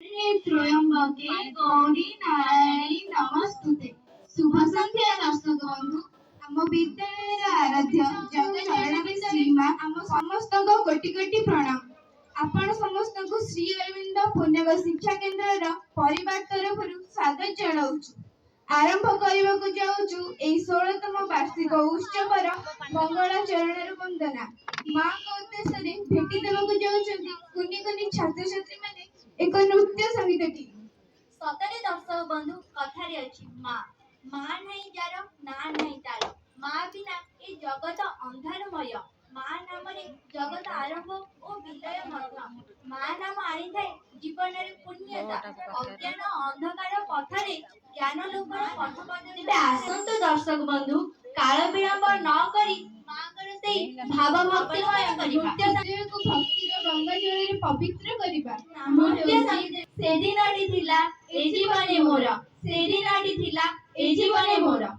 ତ୍ରୟମ୍ବକେ ଗୌରୀ ନାରାୟଣୀ ନମସ୍ତୁତେ। ଶୁଭ ସନ୍ଧ୍ୟା ଦର୍ଶକ ବନ୍ଧୁ। ଆମ ବିଦ୍ୟାଳୟର ଆରାଧ୍ୟ ଜଗଚରଣୀ ଶ୍ରୀମା ଆମ ସମସ୍ତଙ୍କ କୋଟି କୋଟି ପ୍ରଣାମ। ଆପଣ ସମସ୍ତଙ୍କୁ ଶ୍ରୀ ଅରବିନ୍ଦ ପୁଣ୍ୟକ ଶିକ୍ଷା କେନ୍ଦ୍ରର ପରିବାର ତରଫରୁ ସ୍ୱାଗତ ଜଣାଉଛୁ। ଆରମ୍ଭ କରିବାକୁ ଯାଉଛୁ ଏହି 16ତମ ବାର୍ଷିକ ଉତ୍ସବର ମଙ୍ଗଳାଚରଣର ବନ୍ଦନା। ମାଙ୍କ ଉଦ୍ଦେଶ୍ୟରେ ଭେଟି ଦେବାକୁ ଯାଉଛନ୍ତି କୁନି କୁନି ଛାତ୍ରଛାତ୍ରୀମାନେ ଏକ ନୃତ୍ୟ ସଙ୍ଗୀତଟି। ସତରେ ଦର୍ଶକ ବନ୍ଧୁ, କଥାରେ ଅଛି ମା ନାହିଁ ଯାର ନା ନାହିଁ ତାର। ମା ବିନା ଏ ଜଗତ ଅନ୍ଧାରମୟ। ମା ନାମରେ ଜଗତ ଆରମ୍ଭ ଓ ବିଲୟ ମଧ୍ୟ। ମା ନାମ ଆଣିଥାଏ ଜୀବନରେ ପୁଣ୍ୟତା। ଅଜ୍ଞାନ ଅନ୍ଧକାର ପଥରେ ଜ୍ଞାନ ଲୋକର ପଥ ପଦରେ। ଆସନ୍ତୁ ଦର୍ଶକ ବନ୍ଧୁ, କାଳ ବିଳମ୍ବ ନ କରି ମାଙ୍କର ସେଇ ଭାବ ଭକ୍ତିମୟ କରିବା। ହୃଦୟକୁ ଭକ୍ତିର ଗଙ୍ଗା ଜଳରେ ପବିତ୍ର କରିବା। ସେଦିନଟି ଥିଲା ଏ ଜୀବନେ ମୋର, ସେଦିନଟି ଥିଲା ଏ ଜୀବନେ ମୋର।